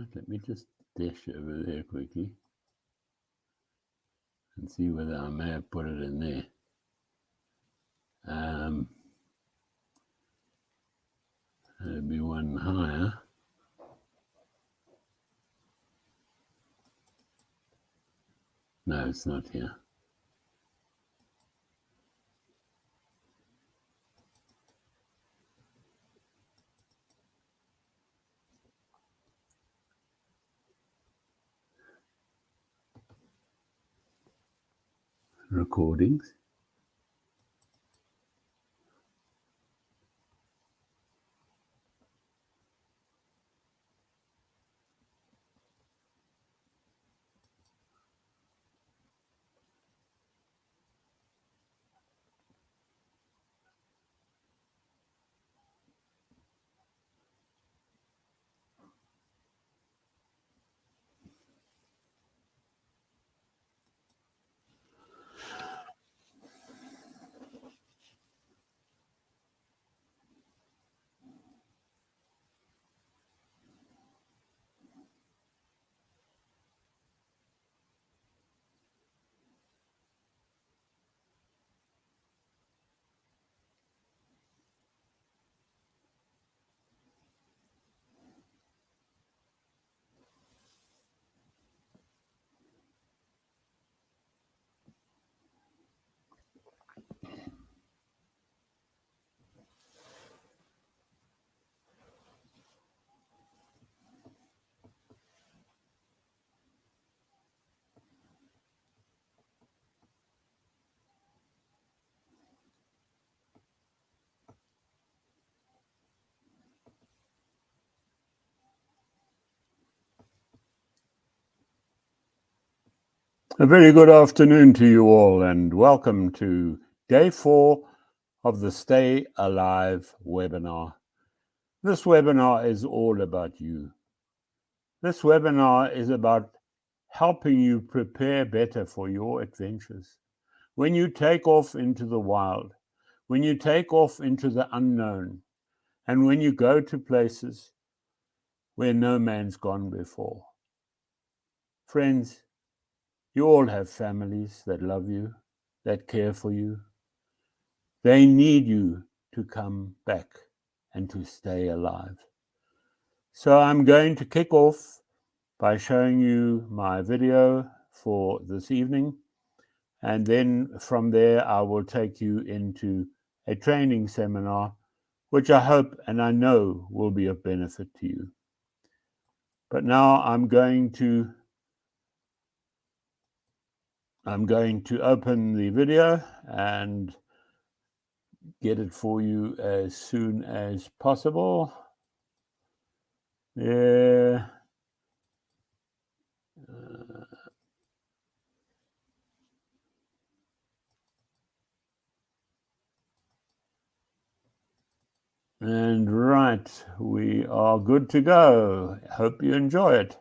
Right, let me just dash over there quickly and see whether I may have put it in there. There'll be one higher. No, it's not here. Recordings. A very good afternoon to you all, and welcome to day 4 of the Stay Alive webinar. This webinar is all about you. This webinar is about helping you prepare better for your adventures. When you take off into the wild, when you take off into the unknown, and when you go to places where no man's gone before. Friends, you all have families that love you, that care for you. They need you to come back and to stay alive. So I'm going to kick off by showing you my video for this evening. And then from there, I will take you into a training seminar, which I hope and I know will be of benefit to you. But now I'm going to open the video and get it for you as soon as possible. Yeah. And right, we are good to go. Hope you enjoy it.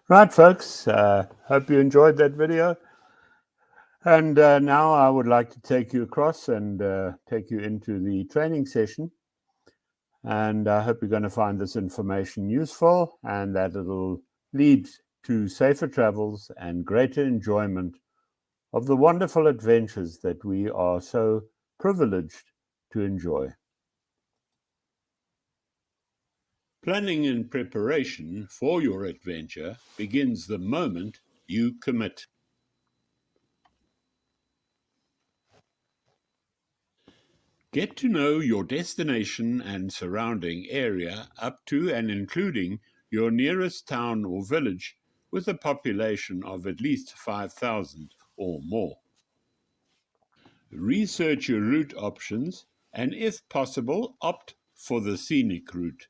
Right, folks, hope you enjoyed that video. And now I would like to take you across and take you into the training session. And I hope you're going to find this information useful and that it'll lead to safer travels and greater enjoyment of the wonderful adventures that we are so privileged to enjoy. Planning and preparation for your adventure begins the moment you commit. Get to know your destination and surrounding area up to and including your nearest town or village with a population of at least 5,000 or more. Research your route options and, if possible, opt for the scenic route.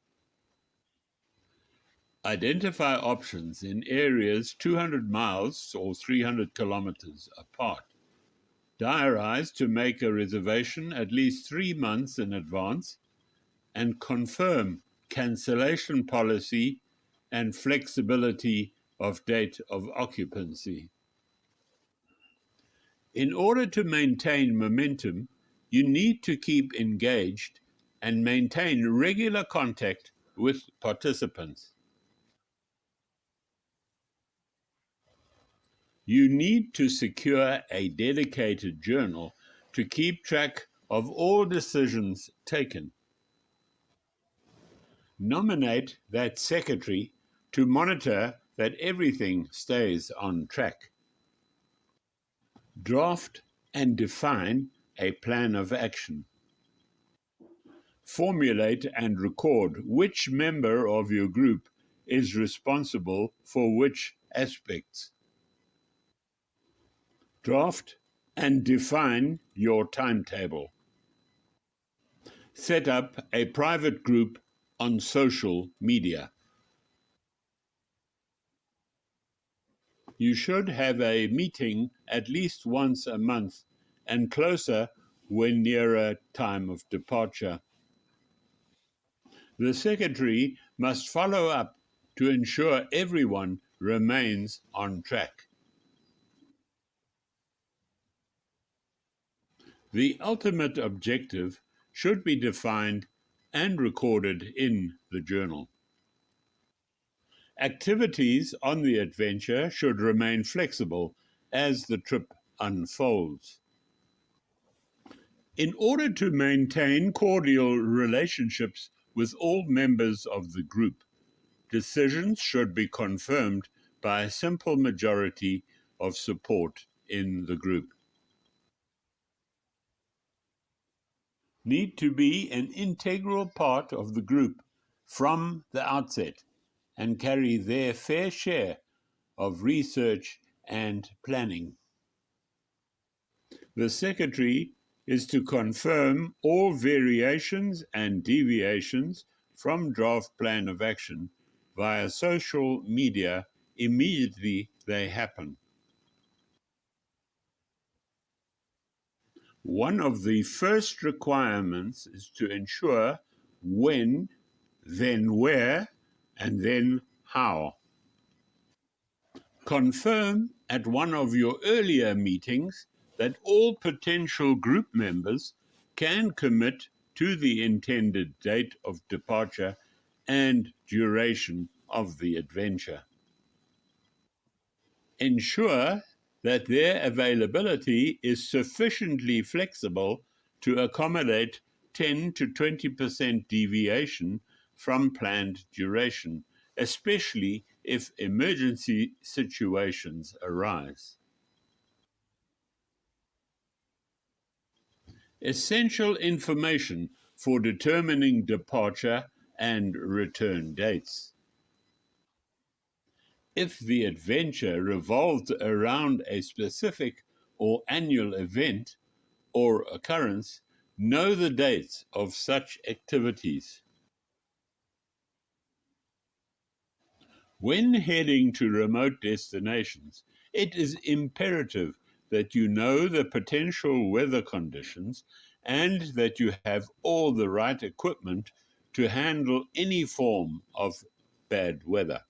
Identify options in areas 200 miles or 300 kilometers apart. Diarize to make a reservation at least 3 months in advance and confirm cancellation policy and flexibility of date of occupancy. In order to maintain momentum, you need to keep engaged and maintain regular contact with participants. You need to secure a dedicated journal to keep track of all decisions taken. Nominate that secretary to monitor that everything stays on track. Draft and define a plan of action. Formulate and record which member of your group is responsible for which aspects. Draft and define your timetable. Set up a private group on social media. You should have a meeting at least once a month and closer when nearer time of departure. The secretary must follow up to ensure everyone remains on track. The ultimate objective should be defined and recorded in the journal. Activities on the adventure should remain flexible as the trip unfolds. In order to maintain cordial relationships with all members of the group, decisions should be confirmed by a simple majority of support in the group. Need to be an integral part of the group from the outset and carry their fair share of research and planning. The secretary is to confirm all variations and deviations from draft plan of action via social media immediately they happen. One of the first requirements is to ensure when, then where, and then how. Confirm at one of your earlier meetings that all potential group members can commit to the intended date of departure and duration of the adventure. Ensure that their availability is sufficiently flexible to accommodate 10 to 20% deviation from planned duration, especially if emergency situations arise. Essential information for determining departure and return dates. If the adventure revolves around a specific or annual event or occurrence, know the dates of such activities. When heading to remote destinations, it is imperative that you know the potential weather conditions and that you have all the right equipment to handle any form of bad weather.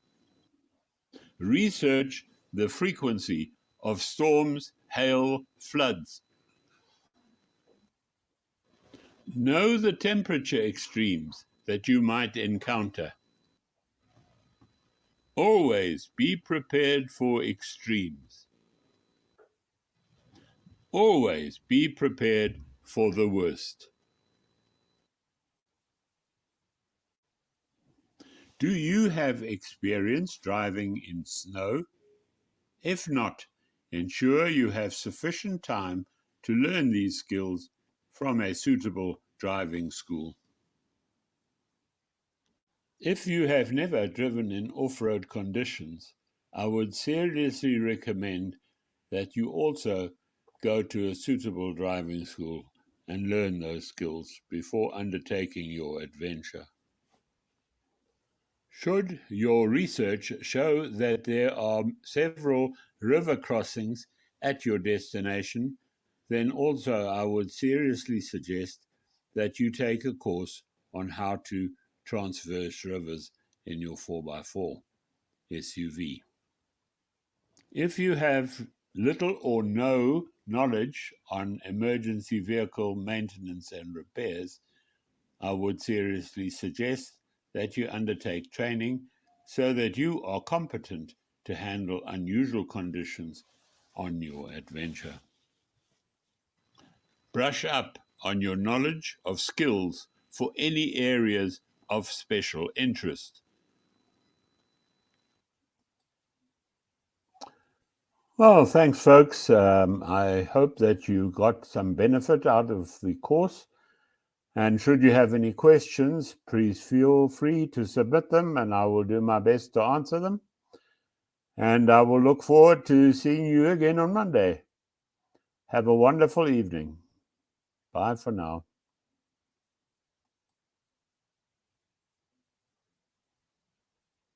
Research the frequency of storms, hail, floods. Know the temperature extremes that you might encounter. Always be prepared for extremes. Always be prepared for the worst. Do you have experience driving in snow? If not, ensure you have sufficient time to learn these skills from a suitable driving school. If you have never driven in off-road conditions, I would seriously recommend that you also go to a suitable driving school and learn those skills before undertaking your adventure. Should your research show that there are several river crossings at your destination, then also I would seriously suggest that you take a course on how to transverse rivers in your 4x4 SUV. If you have little or no knowledge on emergency vehicle maintenance and repairs, I would seriously suggest that you undertake training so that you are competent to handle unusual conditions on your adventure. Brush up on your knowledge of skills for any areas of special interest. Well, thanks, folks. I hope that you got some benefit out of the course. And should you have any questions, please feel free to submit them, and I will do my best to answer them. And I will look forward to seeing you again on Monday. Have a wonderful evening. Bye for now.